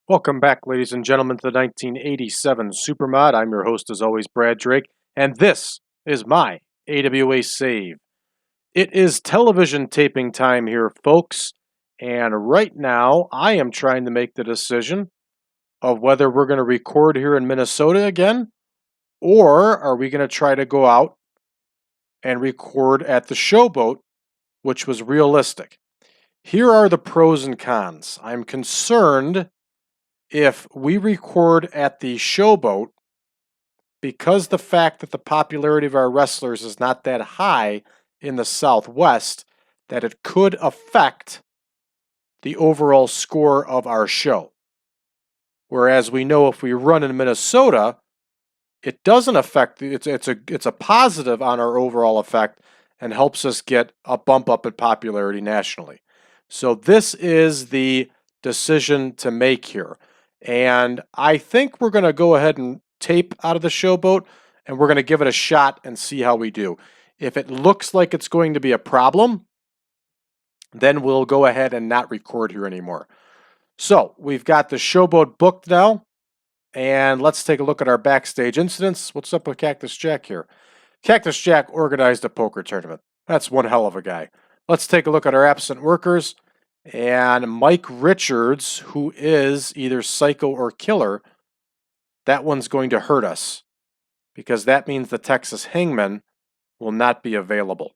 Welcome back, ladies and gentlemen, to the 1987 Supermod. I'm your host, as always, Brad Drake, and this is my AWA save. It is television taping time here, folks, and right now I am trying to make the decision of whether we're going to record here in Minnesota again, or are we going to try to go out and record at the Showboat, which was realistic. Here are the pros and cons. I'm concerned if we record at the Showboat, because the fact that the popularity of our wrestlers is not that high in the Southwest, that it could affect the overall score of our show. Whereas we know if we run in Minnesota, it doesn't affect, it's a positive on our overall effect and helps us get a bump up in popularity nationally. So this is the decision to make here. And I think we're going to go ahead and tape out of the Showboat, and we're going to give it a shot and see how we do. If it looks like it's going to be a problem, then we'll go ahead and not record here anymore. So we've got the Showboat booked now, and let's take a look at our backstage incidents. What's up with Cactus Jack here? Cactus Jack organized a poker tournament. That's one hell of a guy. Let's take a look at our absent workers. And Mike Richards, who is either Psycho or Killer, that one's going to hurt us because that means the Texas Hangman will not be available.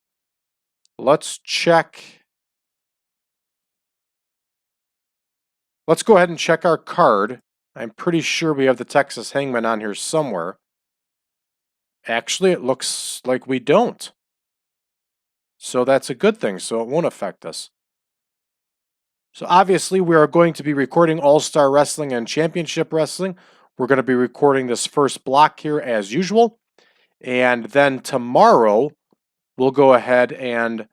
Let's check. Let's go ahead and check our card. I'm pretty sure we have the Texas Hangman on here somewhere. Actually, it looks like we don't. So that's a good thing, so it won't affect us. So obviously we are going to be recording All-Star Wrestling and Championship Wrestling. We're going to be recording this first block here as usual. And then tomorrow we'll go ahead and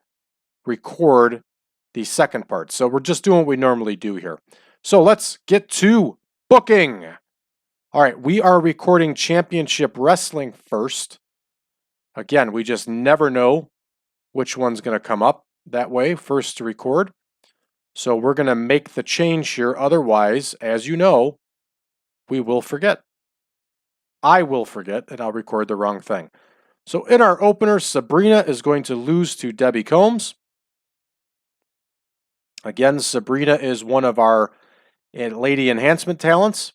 record the second part. So we're just doing what we normally do here. So let's get to booking. All right, we are recording Championship Wrestling first. Again, we just never know which one's going to come up that way, first to record. So we're going to make the change here. Otherwise, as you know, we will forget. I will forget, and I'll record the wrong thing. So in our opener, Sabrina is going to lose to Debbie Combs. Again, Sabrina is one of our lady enhancement talents,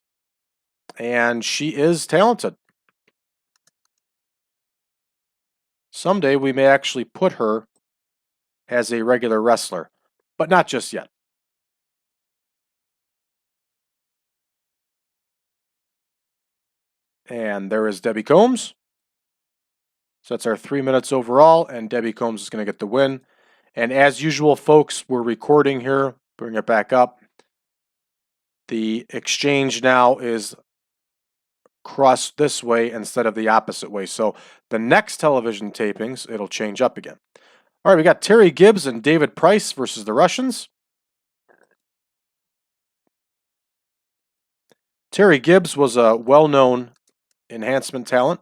and she is talented. Someday we may actually put her as a regular wrestler, but not just yet. And there is Debbie Combs. So that's our 3 minutes overall, and Debbie Combs is going to get the win. And as usual, folks, we're recording here. Bring it back up. The exchange now is crossed this way instead of the opposite way. So the next television tapings, it'll change up again. All right, we got Terry Gibbs and David Price versus the Russians. Terry Gibbs was a well-known enhancement talent.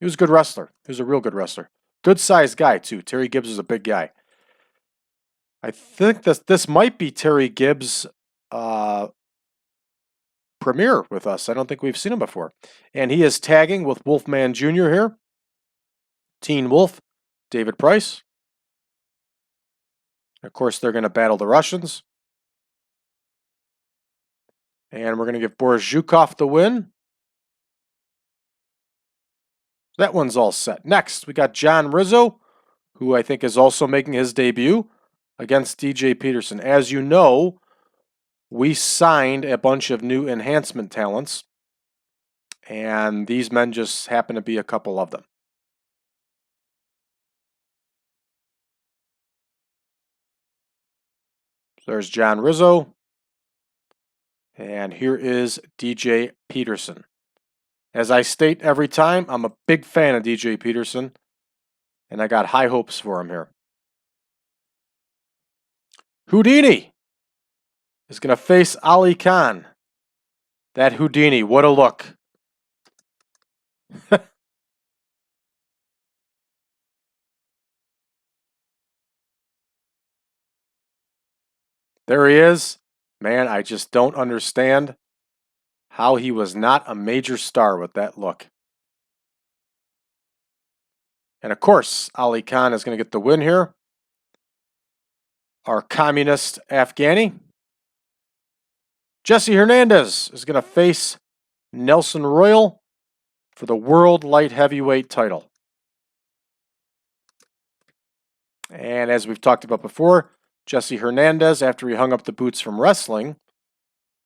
He was a good wrestler. He was a real good wrestler. Good-sized guy, too. Terry Gibbs is a big guy. I think this might be Terry Gibbs' premiere with us. I don't think we've seen him before. And he is tagging with Wolfman Jr. here. Teen Wolf, David Price. Of course, they're going to battle the Russians. And we're going to give Boris Zhukov the win. That one's all set. Next, we got John Rizzo, who I think is also making his debut against DJ Peterson. As you know, we signed a bunch of new enhancement talents, and these men just happen to be a couple of them. So there's John Rizzo, and here is DJ Peterson. As I state every time, I'm a big fan of DJ Peterson, and I got high hopes for him here. Houdini is going to face Ali Khan. That Houdini, what a look. There he is. Man, I just don't understand how he was not a major star with that look. And of course, Ali Khan is going to get the win here. Our communist Afghani. Jesse Hernandez is going to face Nelson Royal for the World Light Heavyweight title. And as we've talked about before, Jesse Hernandez, after he hung up the boots from wrestling,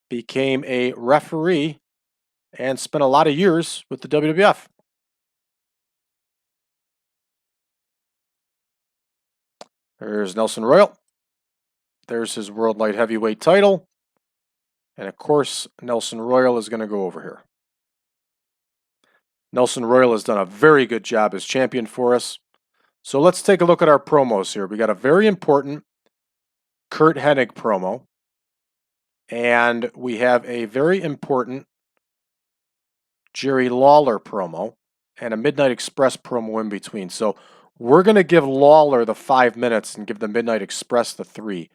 became a referee and spent a lot of years with the WWF. There's Nelson Royal. There's his World Light Heavyweight title. And of course, Nelson Royal is going to go over here. Nelson Royal has done a very good job as champion for us. So let's take a look at our promos here. We got a very important Curt Hennig promo. And we have a very important Jerry Lawler promo and a Midnight Express promo in between. So we're going to give Lawler the 5 minutes and give the Midnight Express the 3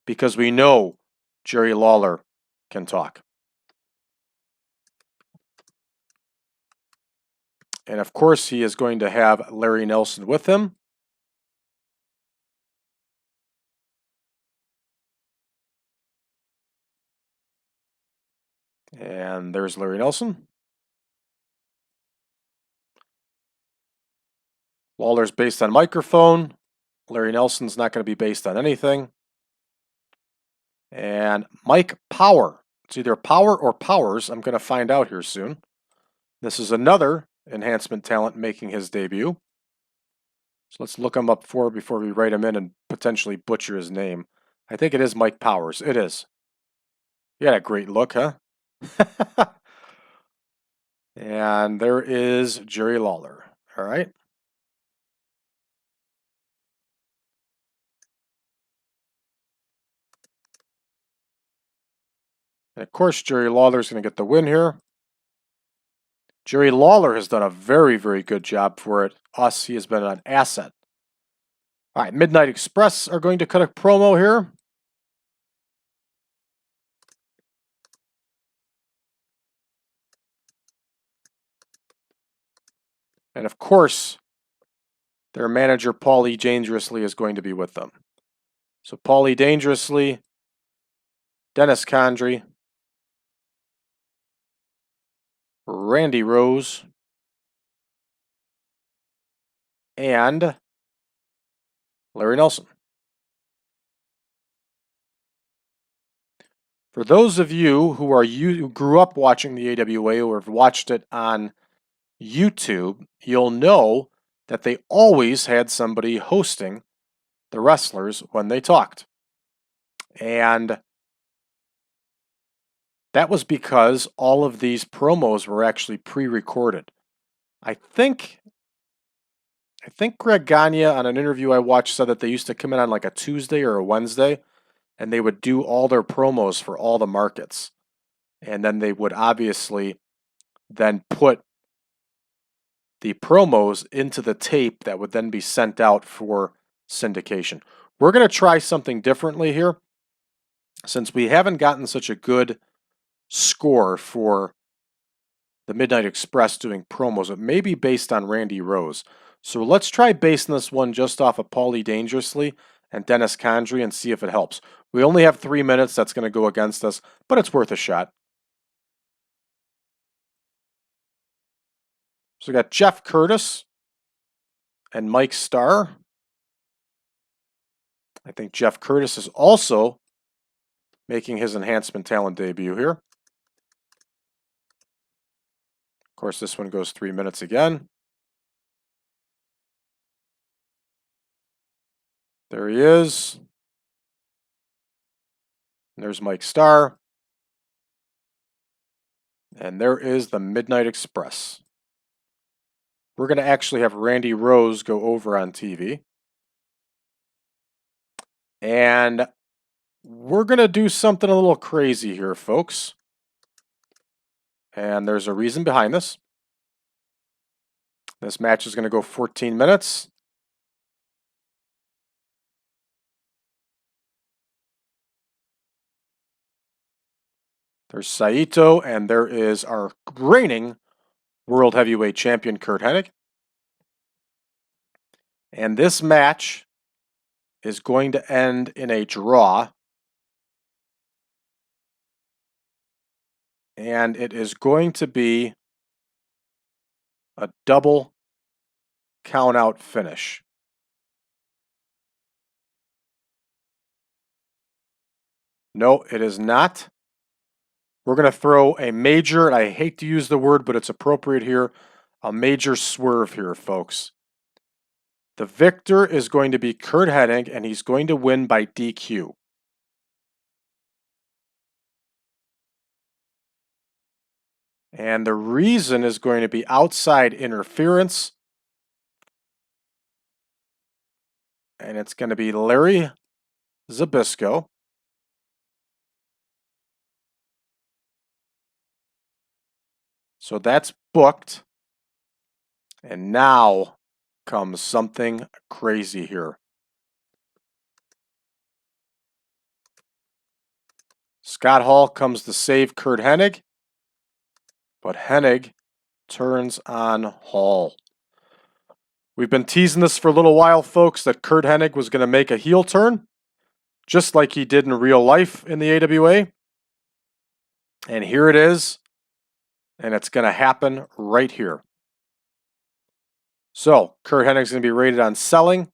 because we know Jerry Lawler can talk. And of course, he is going to have Larry Nelson with him. And there's Larry Nelson. Lawler's based on microphone. Larry Nelson's not going to be based on anything. And Mike Power. It's either Power or Powers. I'm going to find out here soon. This is another enhancement talent making his debut. So let's look him up before we write him in and potentially butcher his name. I think it is Mike Powers. It is. He had a great look, huh? And there is Jerry Lawler. All right. And of course, Jerry Lawler is going to get the win here. Jerry Lawler has done a very, very good job for us. He has been an asset. All right, Midnight Express are going to cut a promo here. And of course, their manager, Paulie Dangerously, is going to be with them. So Paulie Dangerously, Dennis Condrey, Randy Rose, and Larry Nelson. For those of you who grew up watching the AWA or have watched it on YouTube, you'll know that they always had somebody hosting the wrestlers when they talked. And that was because all of these promos were actually pre-recorded. I think Greg Gagne on an interview I watched said that they used to come in on like a Tuesday or a Wednesday and they would do all their promos for all the markets. And then they would obviously then put the promos into the tape that would then be sent out for syndication. We're going to try something differently here. Since we haven't gotten such a good score for the Midnight Express doing promos, it may be based on Randy Rose. So let's try basing this one just off of Paulie Dangerously and Dennis Condrey and see if it helps. We only have 3 minutes. That's going to go against us, but it's worth a shot. So we got Jeff Curtis and Mike Starr. I think Jeff Curtis is also making his enhancement talent debut here. Of course, this one goes 3 minutes again. There he is. There's Mike Starr. And there is the Midnight Express. We're going to actually have Randy Rose go over on TV. And we're going to do something a little crazy here, folks. And there's a reason behind this. This match is going to go 14 minutes. There's Saito, and there is our reigning World Heavyweight Champion, Curt Hennig. And this match is going to end in a draw. And it is going to be a double count-out finish. No, it is not. We're going to throw a major, and I hate to use the word, but it's appropriate here, a major swerve here, folks. The victor is going to be Curt Hennig, and he's going to win by DQ. And the reason is going to be outside interference. And it's going to be Larry Zbyszko. So that's booked. And now comes something crazy here. Scott Hall comes to save Curt Hennig, but Hennig turns on Hall. We've been teasing this for a little while, folks, that Curt Hennig was going to make a heel turn, just like he did in real life in the AWA. And here it is, and it's going to happen right here. So, Curt Hennig's going to be rated on selling.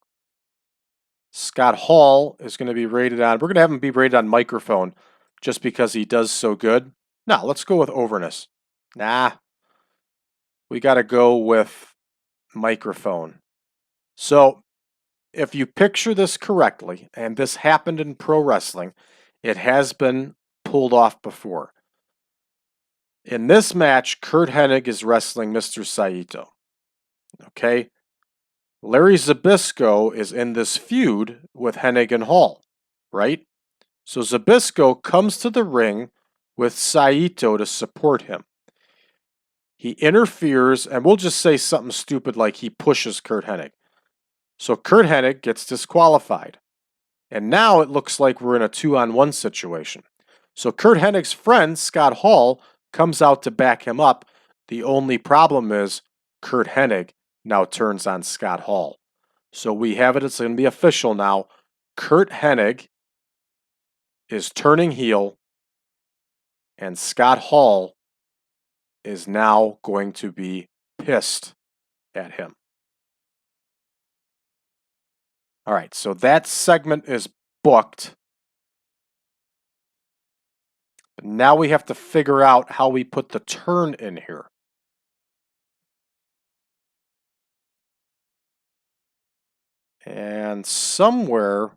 Scott Hall is going to be rated on, we're going to have him be rated on microphone just because he does so good. Now, let's go with overness. Nah, we got to go with microphone. So, if you picture this correctly, and this happened in pro wrestling, it has been pulled off before. In this match, Curt Hennig is wrestling Mr. Saito. Okay? Larry Zbyszko is in this feud with Hennig and Hall, right? So Zbyszko comes to the ring with Saito to support him. He interferes, and we'll just say something stupid like he pushes Curt Hennig. So Curt Hennig gets disqualified. And now it looks like we're in a 2-on-1 situation. So Curt Hennig's friend, Scott Hall, comes out to back him up. The only problem is Curt Hennig now turns on Scott Hall. So we have it, it's going to be official now. Curt Hennig is turning heel, and Scott Hall is now going to be pissed at him. All right, so that segment is booked. But now we have to figure out how we put the turn in here. And somewhere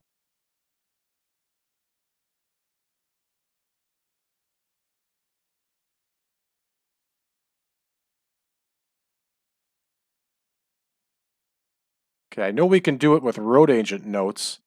okay, I know we can do it with road agent notes.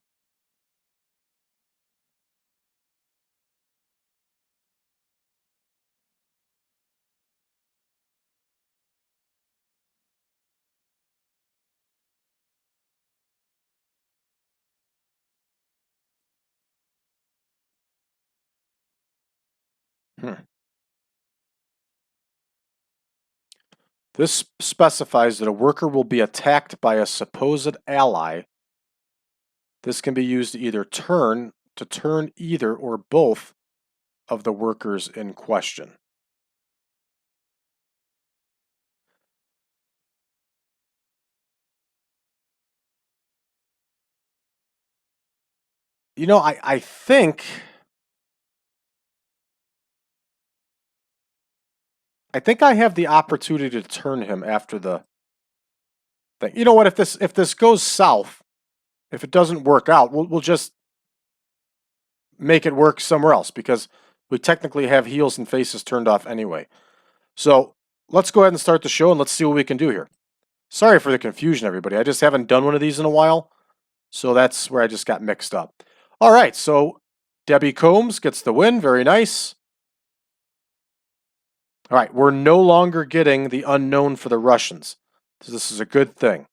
This specifies that a worker will be attacked by a supposed ally. This can be used to either turn either or both of the workers in question. You know, I think I have the opportunity to turn him after the thing. You know what? If this goes south, if it doesn't work out, we'll just make it work somewhere else because we technically have heels and faces turned off anyway. So let's go ahead and start the show and let's see what we can do here. Sorry for the confusion, everybody. I just haven't done one of these in a while, so that's where I just got mixed up. All right, so Debbie Combs gets the win. Very nice. All right, we're no longer getting the unknown for the Russians. So this is a good thing.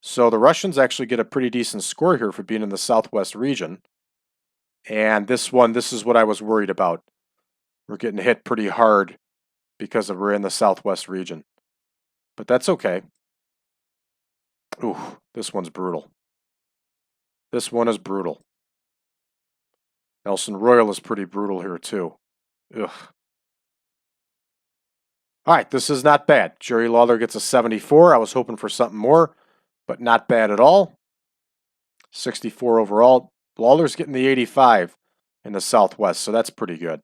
So the Russians actually get a pretty decent score here for being in the Southwest region. And this one, this is what I was worried about. We're getting hit pretty hard because we're in the Southwest region. But that's okay. Ooh, this one's brutal. This one is brutal. Nelson Royal is pretty brutal here too. Ugh. All right, this is not bad. Jerry Lawler gets a 74. I was hoping for something more, but not bad at all. 64 overall. Lawler's getting the 85 in the Southwest, so that's pretty good.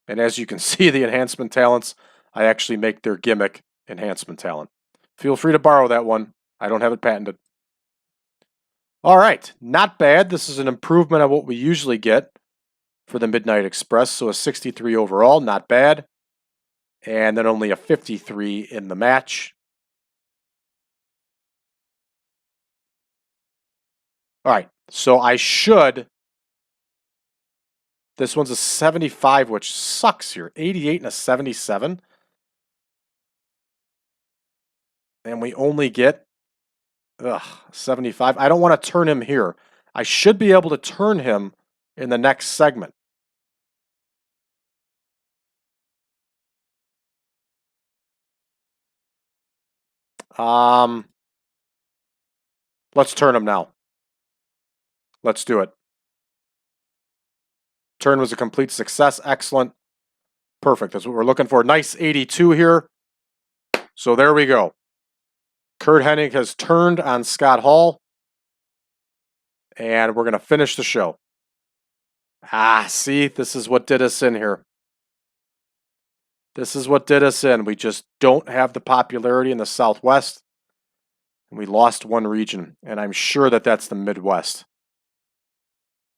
And as you can see, the enhancement talents, I actually make their gimmick enhancement talent. Feel free to borrow that one. I don't have it patented. All right, not bad. This is an improvement on what we usually get for the Midnight Express. So a 63 overall, not bad. And then only a 53 in the match. All right, so I should. This one's a 75, which sucks here. 88 and a 77. And we only get 75. I don't want to turn him here. I should be able to turn him in the next segment. Let's turn him now. Let's do it. Turn was a complete success. Excellent. Perfect. That's what we're looking for. Nice 82 here. So there we go. Curt Hennig has turned on Scott Hall. And we're going to finish the show. See, this is what did us in here. This is what did us in. We just don't have the popularity in the Southwest. And we lost one region. And I'm sure that that's the Midwest.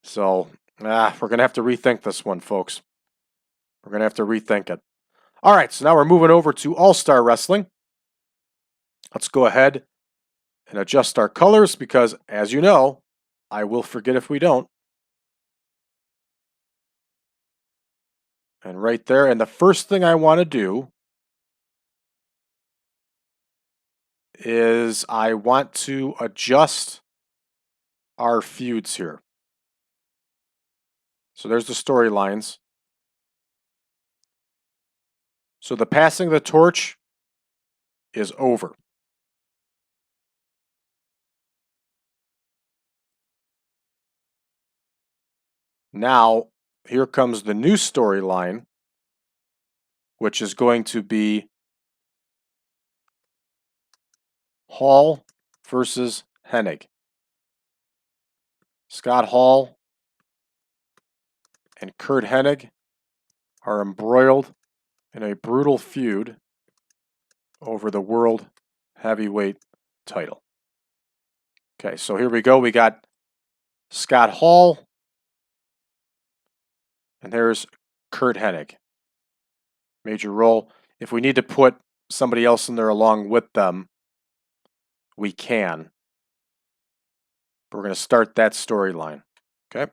So, we're going to have to rethink this one, folks. We're going to have to rethink it. All right, so now we're moving over to All-Star Wrestling. Let's go ahead and adjust our colors because, as you know, I will forget if we don't. And right there, and the first thing I want to do is I want to adjust our feuds here. So there's the storylines. So the passing of the torch is over. Now, here comes the new storyline, which is going to be Hall versus Hennig. Scott Hall and Curt Hennig are embroiled in a brutal feud over the World Heavyweight title. Okay, so here we go. We got Scott Hall, and there's Curt Hennig. Major role. If we need to put somebody else in there along with them, we can. But we're going to start that storyline. Okay.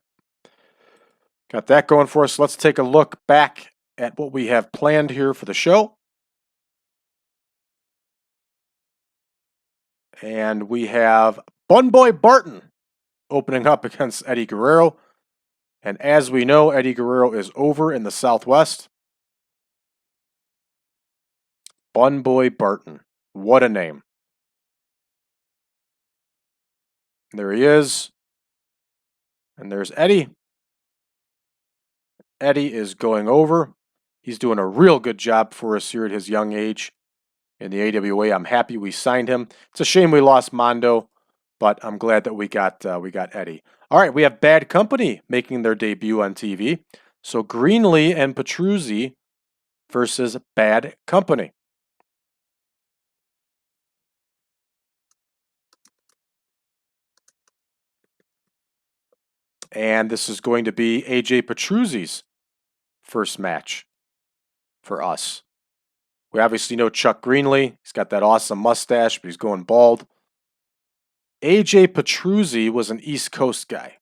Got that going for us. Let's take a look back at what we have planned here for the show. And we have Bun Boy Barton opening up against Eddie Guerrero. And as we know, Eddie Guerrero is over in the Southwest. Bun Boy Barton. What a name. There he is. And there's Eddie. Eddie is going over. He's doing a real good job for us here at his young age in the AWA. I'm happy we signed him. It's a shame we lost Mondo, but I'm glad that we got Eddie. All right, we have Bad Company making their debut on TV. So Greenlee and Petruzzi versus Bad Company. And this is going to be AJ Petruzzi's first match for us. We obviously know Chuck Greenlee. He's got that awesome mustache, but he's going bald. AJ Petruzzi was an East Coast guy.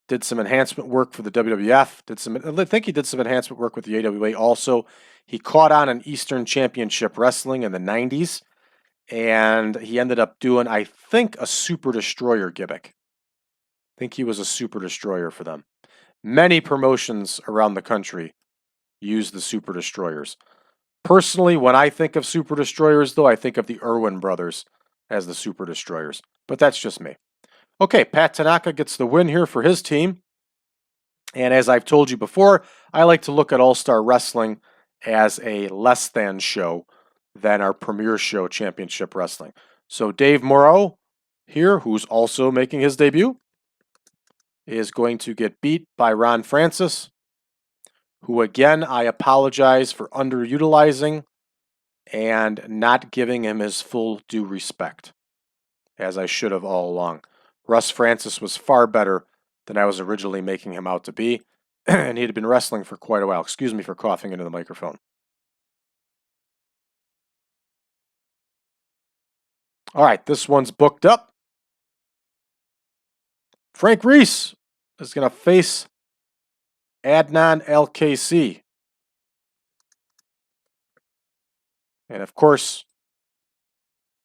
Did some enhancement work for the WWF. I think he did some enhancement work with the AWA also. He caught on in Eastern Championship Wrestling in the 90s. And he ended up doing, I think, a Super Destroyer gimmick. I think he was a Super Destroyer for them. Many promotions around the country use the Super Destroyers. Personally, when I think of Super Destroyers, though, I think of the Irwin brothers as the Super Destroyers. But that's just me. Okay, Pat Tanaka gets the win here for his team. And as I've told you before, I like to look at All-Star Wrestling as a less than show than our premier show, Championship Wrestling. So Dave Moreau here, who's also making his debut, is going to get beat by Ron Francis, who again, I apologize for underutilizing and not giving him his full due respect, as I should have all along. Russ Francis was far better than I was originally making him out to be, and he had been wrestling for quite a while. Excuse me for coughing into the microphone. All right, this one's booked up. Frank Reece is going to face Adnan al-Kaissey. And of course,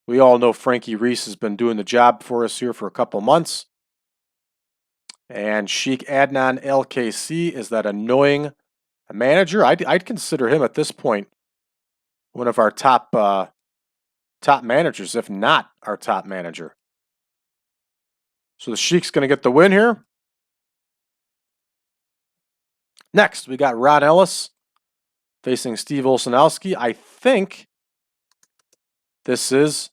we all know Frankie Reece has been doing the job for us here for a couple months. And Sheik Adnan al-Kaissey is that annoying manager. I'd consider him at this point one of our top managers, if not our top manager. So the Sheik's going to get the win here. Next, we got Ron Ellis facing Steve Olsonoski. I think this is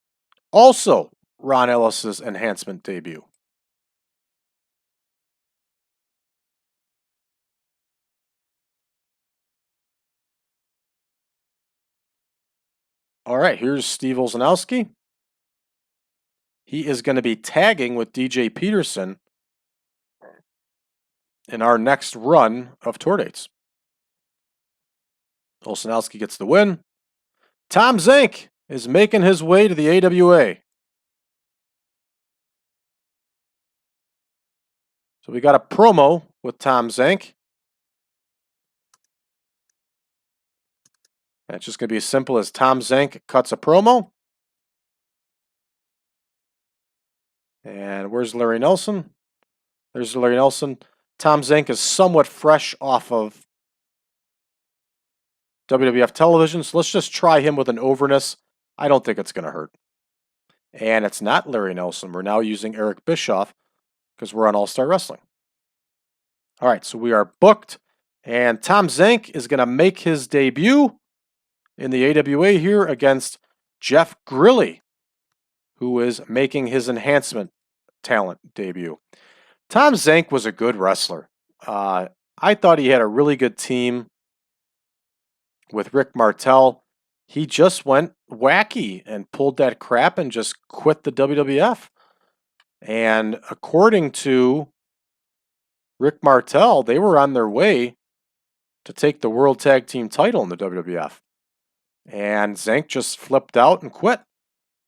also Ron Ellis's enhancement debut. All right, here's Steve Olsonoski. He is going to be tagging with DJ Peterson in our next run of tour dates. Olsonoski gets the win. Tom Zenk is making his way to the AWA. So we got a promo with Tom Zenk. And it's just going to be as simple as Tom Zenk cuts a promo. And where's Larry Nelson? There's Larry Nelson. Tom Zenk is somewhat fresh off of WWF television, so let's just try him with an overness. I don't think it's going to hurt. And it's not Larry Nelson. We're now using Eric Bischoff because we're on All-Star Wrestling. All right, so we are booked. And Tom Zenk is going to make his debut in the AWA here against Jeff Grilley, who is making his enhancement talent debut. Tom Zenk was a good wrestler. I thought he had a really good team with Rick Martel. He just went wacky and pulled that crap and just quit the WWF. And according to Rick Martel, they were on their way to take the World Tag Team title in the WWF. And Zenk just flipped out and quit.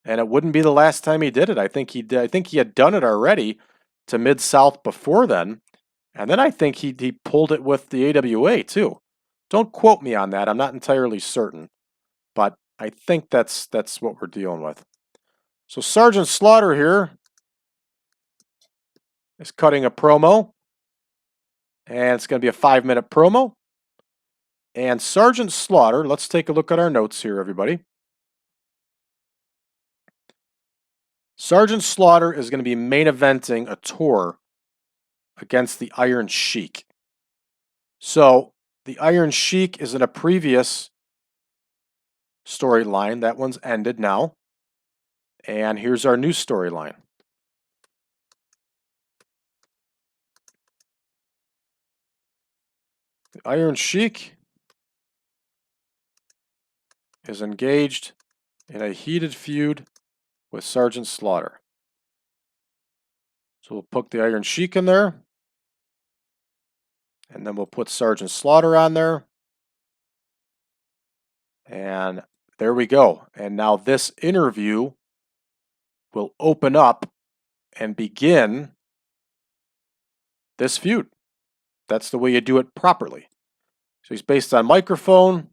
And it wouldn't be the last time he did it. I think he had done it already to Mid-South before then. And then I think he pulled it with the AWA too. Don't quote me on that. I'm not entirely certain. But I think that's what we're dealing with. So Sergeant Slaughter here is cutting a promo. And it's going to be a 5-minute promo. And Sergeant Slaughter, let's take a look at our notes here, everybody. Sergeant Slaughter is going to be main eventing a tour against the Iron Sheik. So the Iron Sheik is in a previous storyline. That one's ended now. And here's our new storyline. The Iron Sheik is engaged in a heated feud with Sergeant Slaughter. So we'll put the Iron Sheik in there. And then we'll put Sergeant Slaughter on there. And there we go. And now this interview will open up and begin this feud. That's the way you do it properly. So he's based on microphone.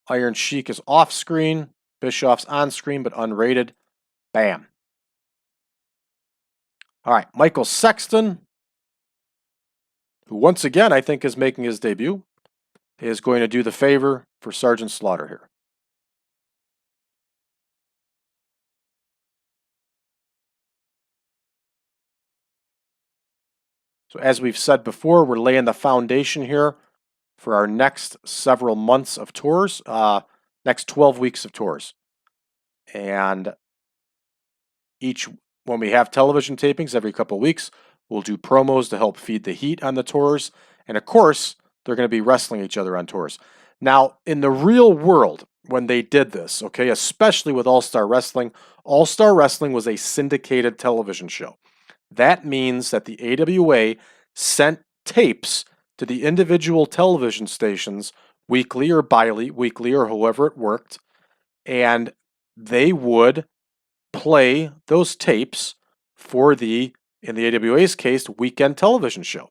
Iron Sheik is off screen. Bischoff's on screen but unrated. Bam. All right, Michael Sexton, who once again I think is making his debut, is going to do the favor for Sergeant Slaughter here. So as we've said before, we're laying the foundation here for our next several months of tours, next 12 weeks of tours. And when we have television tapings every couple of weeks, we'll do promos to help feed the heat on the tours. And of course, they're going to be wrestling each other on tours. Now, in the real world, when they did this, okay, especially with All-Star Wrestling was a syndicated television show. That means that the AWA sent tapes to the individual television stations weekly or bi-weekly or however it worked, and they would play those tapes for in the AWA's case, weekend television show.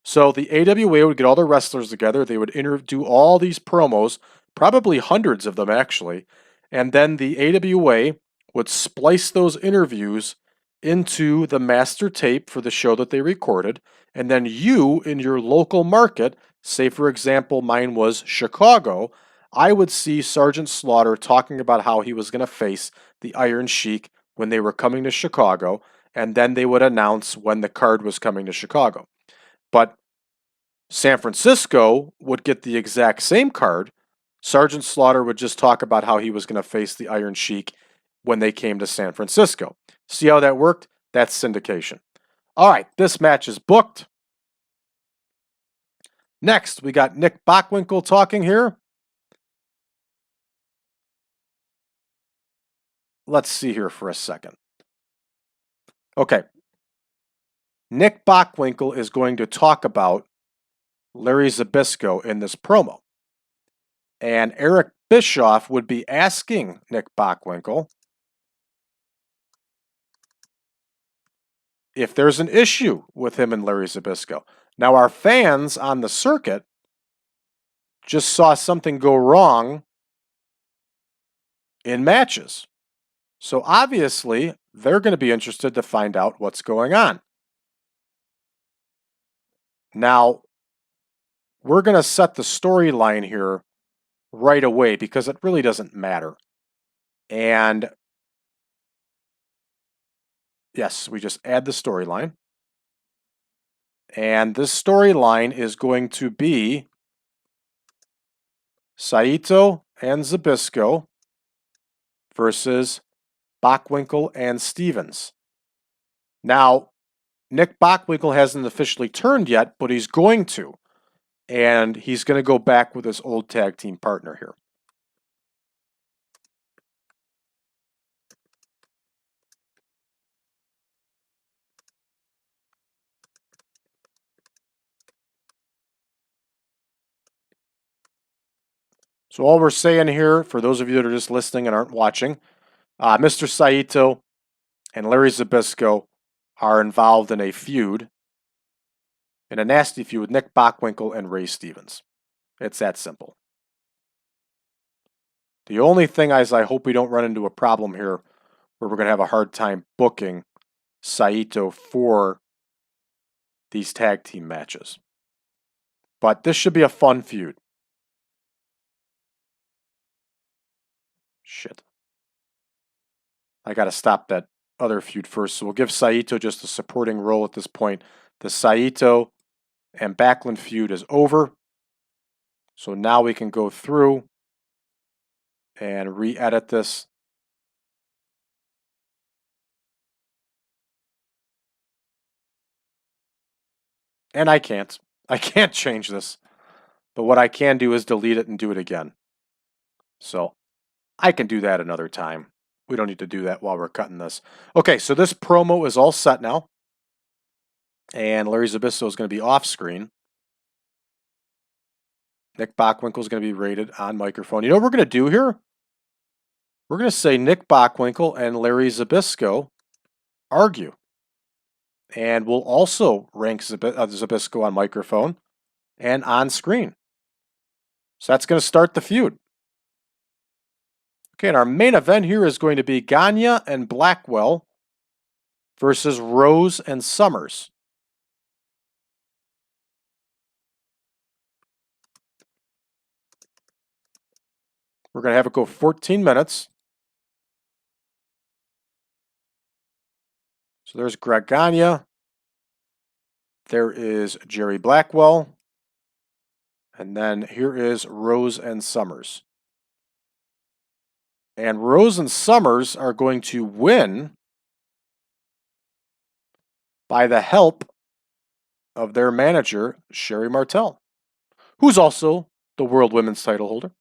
So the AWA would get all the wrestlers together, they would do all these promos, probably hundreds of them actually, and then the AWA would splice those interviews into the master tape for the show that they recorded, and then you in your local market, say for example mine was Chicago, I would see Sergeant Slaughter talking about how he was going to face the Iron Sheik when they were coming to Chicago, and then they would announce when the card was coming to Chicago. But San Francisco would get the exact same card. Sergeant Slaughter would just talk about how he was going to face the Iron Sheik when they came to San Francisco. See how that worked? That's syndication. All right, this match is booked. Next, we got Nick Bockwinkel talking here. Let's see here for a second. Okay. Nick Bockwinkel is going to talk about Larry Zbyszko in this promo. And Eric Bischoff would be asking Nick Bockwinkel if there's an issue with him and Larry Zbyszko. Now, our fans on the circuit just saw something go wrong in matches. So obviously, they're going to be interested to find out what's going on. Now, we're going to set the storyline here right away because it really doesn't matter. And yes, we just add the storyline. And this storyline is going to be Saito and Zbyszko versus Bockwinkel and Stevens. Now, Nick Bockwinkel hasn't officially turned yet, but he's going to. And he's going to go back with his old tag team partner here. So all we're saying here, for those of you that are just listening and aren't watching, Mr. Saito and Larry Zbyszko are involved in a feud, in a nasty feud with Nick Bockwinkel and Ray Stevens. It's that simple. The only thing is I hope we don't run into a problem here where we're going to have a hard time booking Saito for these tag team matches. But this should be a fun feud. Shit. I got to stop that other feud first. So we'll give Saito just a supporting role at this point. The Saito and Backlund feud is over. So now we can go through and re-edit this. And I can't change this. But what I can do is delete it and do it again. So I can do that another time. We don't need to do that while we're cutting this. Okay, so this promo is all set now. And Larry Zbyszko is going to be off screen. Nick Bockwinkel is going to be rated on microphone. You know what we're going to do here? We're going to say Nick Bockwinkel and Larry Zbyszko argue. And we'll also rank Zbyszko on microphone and on screen. So that's going to start the feud. Okay, and our main event here is going to be Gagne and Blackwell versus Rose and Summers. We're going to have it go 14 minutes. So there's Gagne. There is Jerry Blackwell. And then here is Rose and Summers. And Rose and Summers are going to win by the help of their manager, Sherry Martel, who's also the World Women's title holder.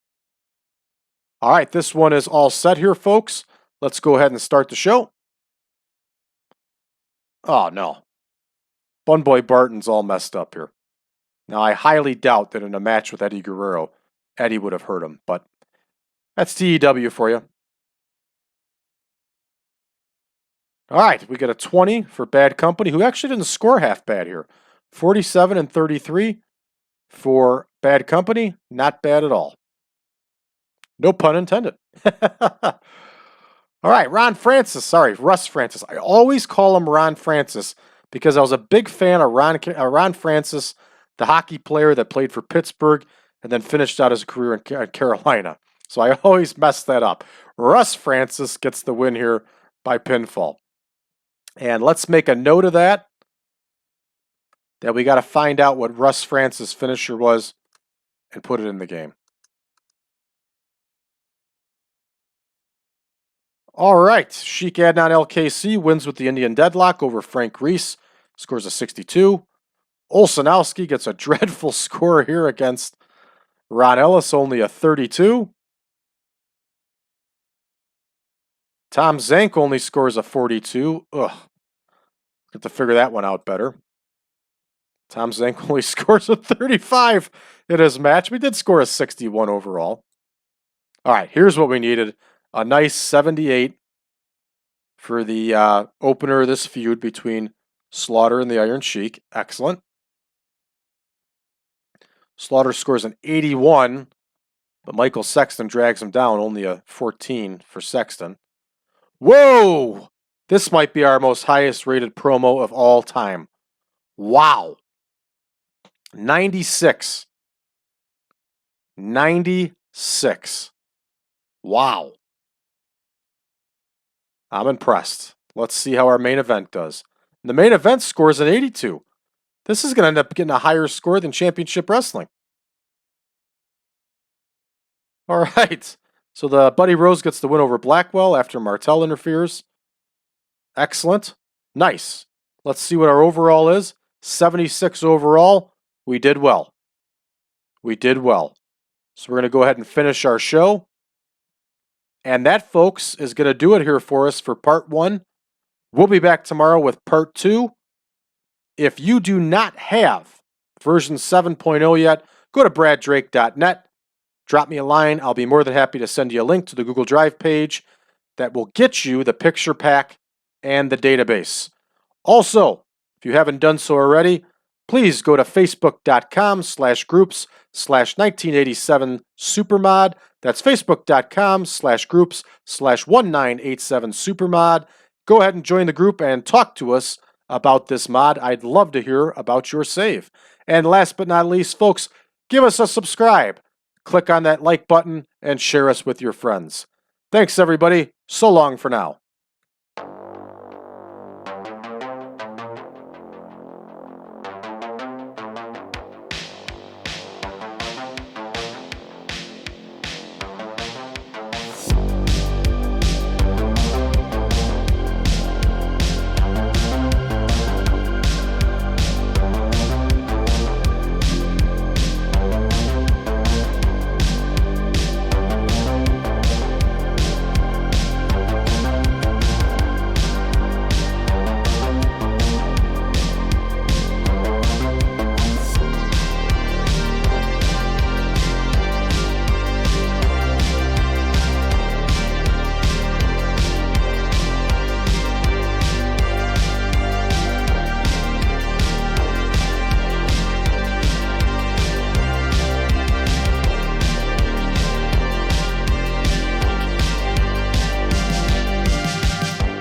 All right, this one is all set here, folks. Let's go ahead and start the show. Oh, no. Bun Boy Barton's all messed up here. Now, I highly doubt that in a match with Eddie Guerrero, Eddie would have hurt him, but that's TEW for you. All right, we get a 20 for Bad Company, who actually didn't score half bad here. 47 and 33 for Bad Company. Not bad at all. No pun intended. All right, Russ Francis. I always call him Ron Francis because I was a big fan of Ron Francis, the hockey player that played for Pittsburgh and then finished out his career in Carolina. So I always mess that up. Russ Francis gets the win here by pinfall. And let's make a note of that we got to find out what Russ Francis' finisher was and put it in the game. All right, Sheik Adnan al-Kaissey wins with the Indian deadlock over Frank Reece, scores a 62. Olsonoski gets a dreadful score here against Ron Ellis, only a 32. Tom Zenk only scores a 42. Ugh, have to figure that one out better. Tom Zenk only scores a 35 in his match. We did score a 61 overall. All right, here's what we needed. A nice 78 for the opener of this feud between Slaughter and the Iron Sheik. Excellent. Slaughter scores an 81, but Michael Sexton drags him down, only a 14 for Sexton. Whoa! This might be our most highest rated promo of all time. Wow. 96. 96. Wow. I'm impressed. Let's see how our main event does. The main event scores an 82. This is going to end up getting a higher score than Championship Wrestling. All right. So the Buddy Rose gets the win over Blackwell after Martel interferes. Excellent. Nice. Let's see what our overall is. 76 overall. We did well. We did well. So we're going to go ahead and finish our show. And that, folks, is going to do it here for us for part 1. We'll be back tomorrow with part 2. If you do not have version 7.0 yet, go to braddrake.net. Drop me a line. I'll be more than happy to send you a link to the Google Drive page that will get you the picture pack and the database. Also, if you haven't done so already, please go to facebook.com/groups/1987supermod. That's facebook.com/groups/1987supermod. Go ahead and join the group and talk to us about this mod. I'd love to hear about your save. And last but not least, folks, give us a subscribe. Click on that like button and share us with your friends. Thanks, everybody. So long for now.